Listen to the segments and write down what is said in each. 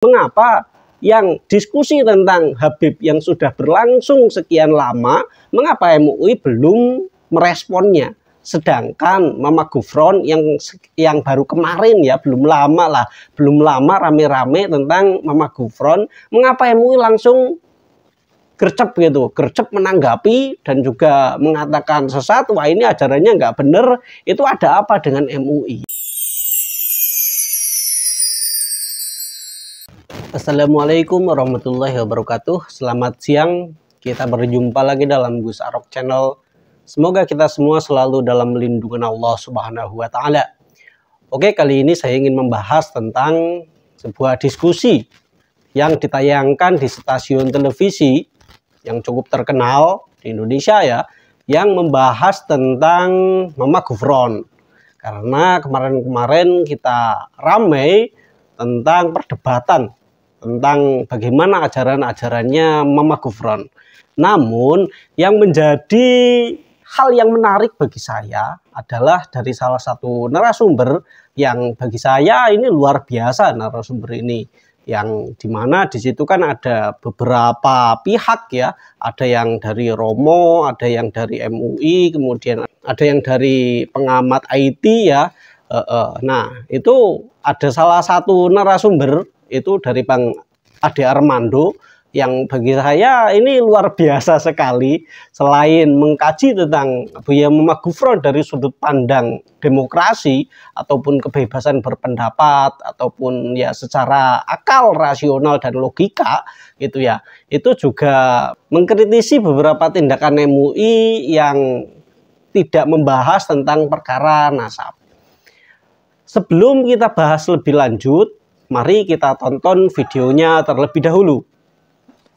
Mengapa yang diskusi tentang Habib yang sudah berlangsung sekian lama, mengapa MUI belum meresponnya? Sedangkan Mama Gufron yang baru kemarin ya, belum lama rame-rame tentang Mama Gufron, mengapa MUI langsung gercep gitu, gercep menanggapi dan juga mengatakan sesat, wah ini ajarannya nggak bener, itu ada apa dengan MUI? Assalamualaikum warahmatullahi wabarakatuh. Selamat siang, kita berjumpa lagi dalam Gus Arok Channel. Semoga kita semua selalu dalam lindungan Allah Subhanahu wa Ta'ala. Oke, kali ini saya ingin membahas tentang sebuah diskusi yang ditayangkan di stasiun televisi yang cukup terkenal di Indonesia ya, yang membahas tentang Mama Gufron. Karena kemarin-kemarin kita ramai tentang perdebatan tentang bagaimana ajaran-ajarannya Mama Gufron. Namun yang menjadi hal yang menarik bagi saya adalah dari salah satu narasumber yang bagi saya ini luar biasa, narasumber ini, yang dimana di situ kan ada beberapa pihak ya, ada yang dari Romo, ada yang dari MUI, kemudian ada yang dari pengamat IT ya. Nah itu ada salah satu narasumber itu dari Bang Ade Armando yang bagi saya ini luar biasa sekali. Selain mengkaji tentang Buya Mama Gufron dari sudut pandang demokrasi ataupun kebebasan berpendapat ataupun ya secara akal rasional dan logika gitu ya, itu juga mengkritisi beberapa tindakan MUI yang tidak membahas tentang perkara nasab. Sebelum kita bahas lebih lanjut, mari kita tonton videonya terlebih dahulu.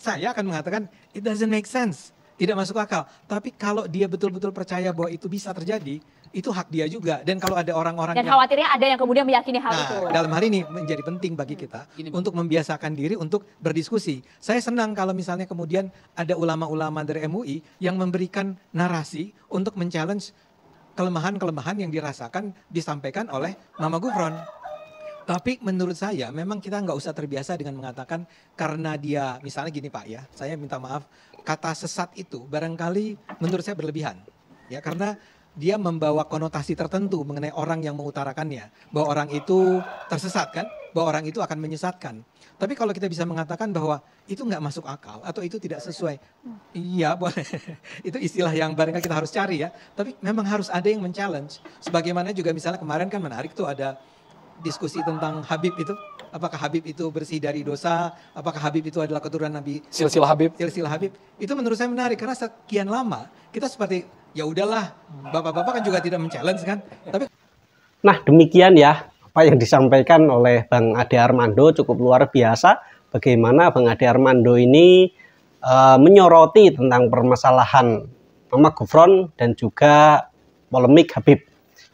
Saya akan mengatakan, it doesn't make sense. Tidak masuk akal. Tapi kalau dia betul-betul percaya bahwa itu bisa terjadi, itu hak dia juga. Dan kalau ada orang-orang dan khawatirnya ada yang kemudian meyakini hal itu. Dalam hal ini menjadi penting bagi kita untuk membiasakan diri untuk berdiskusi. Saya senang kalau misalnya kemudian ada ulama-ulama dari MUI yang memberikan narasi untuk men-challenge kelemahan-kelemahan yang dirasakan disampaikan oleh Mama Gufron. Tapi menurut saya memang kita nggak usah terbiasa dengan mengatakan karena dia, misalnya gini Pak ya, saya minta maaf, kata sesat itu barangkali menurut saya berlebihan. Ya, karena dia membawa konotasi tertentu mengenai orang yang mengutarakannya. Bahwa orang itu tersesat kan, bahwa orang itu akan menyesatkan. Tapi kalau kita bisa mengatakan bahwa itu nggak masuk akal atau itu tidak sesuai, iya boleh. Itu istilah yang barangkali kita harus cari ya. Tapi memang harus ada yang men-challenge. Sebagaimana juga misalnya kemarin kan menarik tuh ada diskusi tentang Habib itu, apakah Habib itu bersih dari dosa, apakah Habib itu adalah keturunan Nabi silsilah Habib. Silsilah Habib. Itu menurut saya menarik karena sekian lama kita seperti ya udahlah, bapak-bapak kan juga tidak men-challenge kan. Tapi nah, demikian ya apa yang disampaikan oleh Bang Ade Armando, cukup luar biasa bagaimana Bang Ade Armando ini menyoroti tentang permasalahan Mama Gufron dan juga polemik Habib.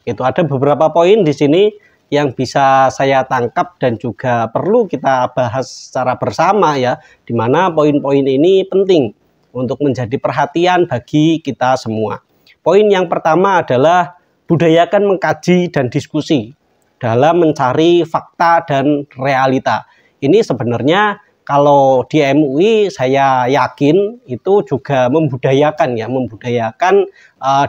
Itu ada beberapa poin di sini yang bisa saya tangkap dan juga perlu kita bahas secara bersama ya, di mana poin-poin ini penting untuk menjadi perhatian bagi kita semua. Poin yang pertama adalah budayakan mengkaji dan diskusi dalam mencari fakta dan realita. Ini sebenarnya kalau di MUI saya yakin itu juga membudayakan ya,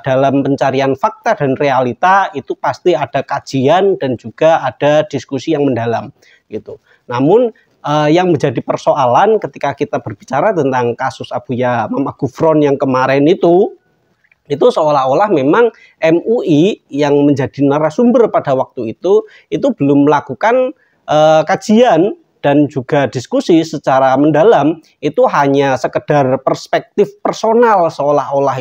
dalam pencarian fakta dan realita itu pasti ada kajian dan juga ada diskusi yang mendalam gitu. Namun yang menjadi persoalan ketika kita berbicara tentang kasus Buya Mama Gufron yang kemarin itu seolah-olah memang MUI yang menjadi narasumber pada waktu itu belum melakukan kajian dan juga diskusi secara mendalam, itu hanya sekedar perspektif personal seolah-olah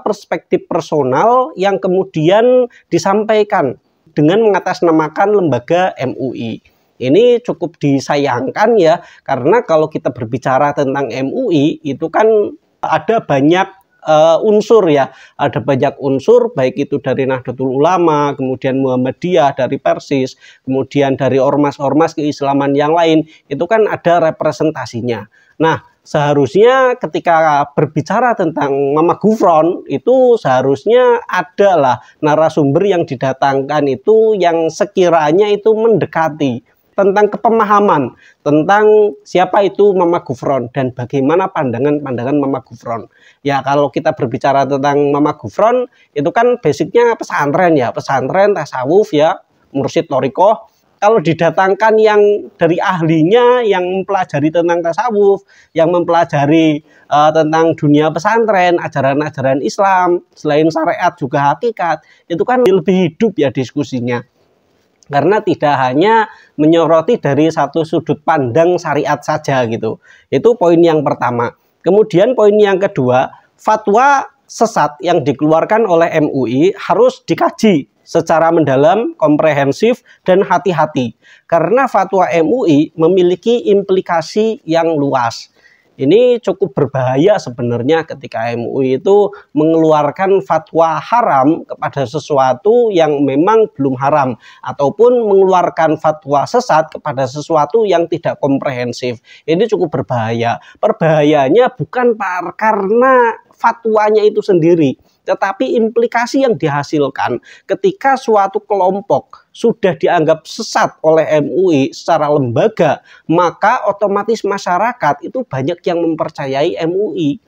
perspektif personal yang kemudian disampaikan dengan mengatasnamakan lembaga MUI. Ini cukup disayangkan ya, karena kalau kita berbicara tentang MUI itu kan ada banyak unsur ya, ada banyak unsur baik itu dari Nahdlatul Ulama, kemudian Muhammadiyah, dari Persis, kemudian dari ormas-ormas keislaman yang lain, itu kan ada representasinya. Nah, seharusnya ketika berbicara tentang Mama Gufron itu seharusnya adalah narasumber yang didatangkan itu yang sekiranya itu mendekati tentang kepemahaman tentang siapa itu Mama Gufron dan bagaimana pandangan Mama Gufron. Ya kalau kita berbicara tentang Mama Gufron itu kan basicnya pesantren ya, pesantren tasawuf ya, mursyid thariqah. Kalau didatangkan yang dari ahlinya yang mempelajari tentang tasawuf, yang mempelajari tentang dunia pesantren, ajaran-ajaran Islam, selain syariat juga hakikat, itu kan lebih hidup ya diskusinya. Karena tidak hanya menyoroti dari satu sudut pandang syariat saja gitu. Itu poin yang pertama. Kemudian poin yang kedua, fatwa sesat yang dikeluarkan oleh MUI harus dikaji secara mendalam, komprehensif, dan hati-hati. Karena fatwa MUI memiliki implikasi yang luas. Ini cukup berbahaya sebenarnya ketika MUI itu mengeluarkan fatwa haram kepada sesuatu yang memang belum haram. Ataupun mengeluarkan fatwa sesat kepada sesuatu yang tidak komprehensif. Ini cukup berbahaya. Perbahayanya bukan karena fatwanya itu sendiri, tetapi implikasi yang dihasilkan ketika suatu kelompok sudah dianggap sesat oleh MUI secara lembaga, maka otomatis masyarakat itu banyak yang mempercayai MUI.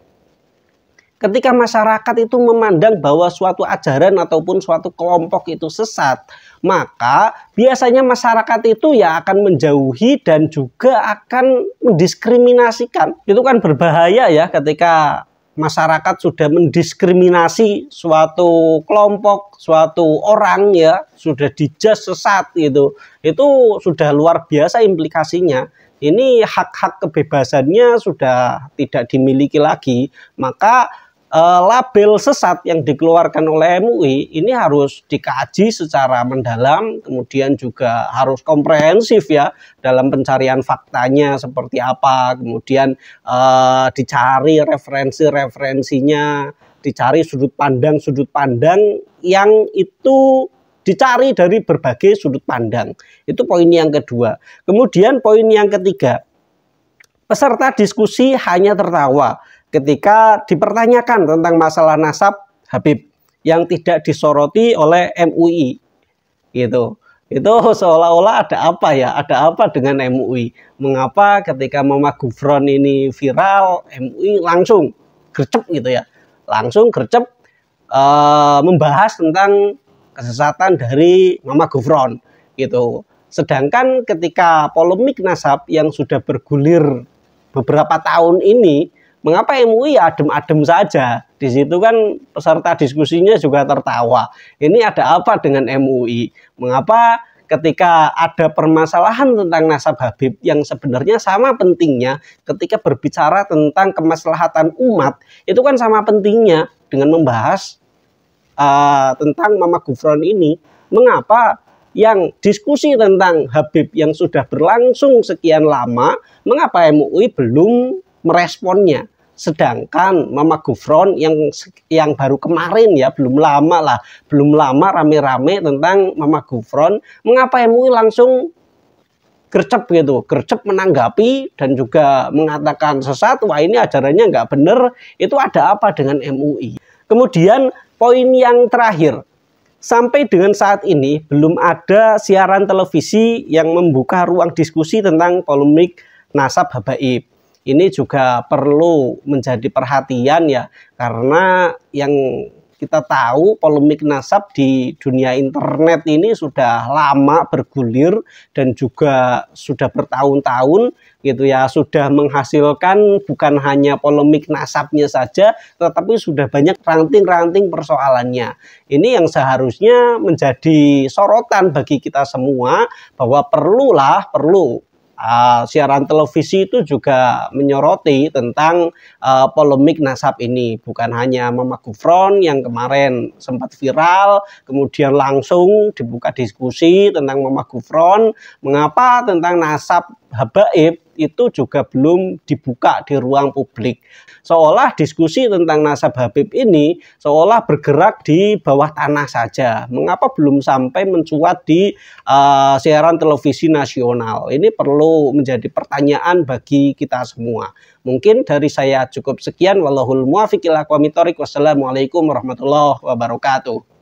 Ketika masyarakat itu memandang bahwa suatu ajaran ataupun suatu kelompok itu sesat, maka biasanya masyarakat itu ya akan menjauhi dan juga akan mendiskriminasikan. Itu kan berbahaya ya ketika masyarakat sudah mendiskriminasi suatu kelompok, suatu orang ya, sudah dijudge sesat gitu. Itu sudah luar biasa implikasinya. Ini hak-hak kebebasannya sudah tidak dimiliki lagi. Maka label sesat yang dikeluarkan oleh MUI ini harus dikaji secara mendalam, kemudian juga harus komprehensif ya dalam pencarian faktanya seperti apa, kemudian dicari referensinya, dicari sudut pandang yang itu dicari dari berbagai sudut pandang. Itu poin yang kedua. Kemudian poin yang ketiga, peserta diskusi hanya tertawa ketika dipertanyakan tentang masalah nasab Habib yang tidak disoroti oleh MUI gitu. Itu seolah-olah ada apa ya? Ada apa dengan MUI? Mengapa ketika Mama Gufron ini viral, MUI langsung gercep gitu ya? Langsung gercep membahas tentang kesesatan dari Mama Gufron gitu. Sedangkan ketika polemik nasab yang sudah bergulir beberapa tahun ini, mengapa MUI adem-adem saja? Di situ kan peserta diskusinya juga tertawa. Ini ada apa dengan MUI? Mengapa ketika ada permasalahan tentang nasab Habib yang sebenarnya sama pentingnya ketika berbicara tentang kemaslahatan umat, itu kan sama pentingnya dengan membahas tentang Mama Gufron ini. Mengapa yang diskusi tentang Habib yang sudah berlangsung sekian lama, mengapa MUI belum meresponnya? Sedangkan Mama Gufron yang baru kemarin ya, belum lama rame-rame tentang Mama Gufron, mengapa MUI langsung gercep gitu, gercep menanggapi dan juga mengatakan sesat, wah ini ajarannya nggak bener. Itu ada apa dengan MUI? Kemudian poin yang terakhir, sampai dengan saat ini belum ada siaran televisi yang membuka ruang diskusi tentang polemik nasab habaib. Ini juga perlu menjadi perhatian ya, karena yang kita tahu polemik nasab di dunia internet ini sudah lama bergulir dan juga sudah bertahun-tahun gitu ya, sudah menghasilkan bukan hanya polemik nasabnya saja, tetapi sudah banyak ranting-ranting persoalannya. Ini yang seharusnya menjadi sorotan bagi kita semua, bahwa perlu siaran televisi itu juga menyoroti tentang polemik nasab ini. Bukan hanya Mama Gufron yang kemarin sempat viral, kemudian langsung dibuka diskusi tentang Mama Gufron. Mengapa tentang nasab habaib itu juga belum dibuka di ruang publik? Seolah diskusi tentang nasab Habib ini seolah bergerak di bawah tanah saja. Mengapa belum sampai mencuat di siaran televisi nasional? Ini perlu menjadi pertanyaan bagi kita semua. Mungkin dari saya cukup sekian. Wallahul muwaffiq ila aqwamit thoriq. Wassalamualaikum warahmatullahi wabarakatuh.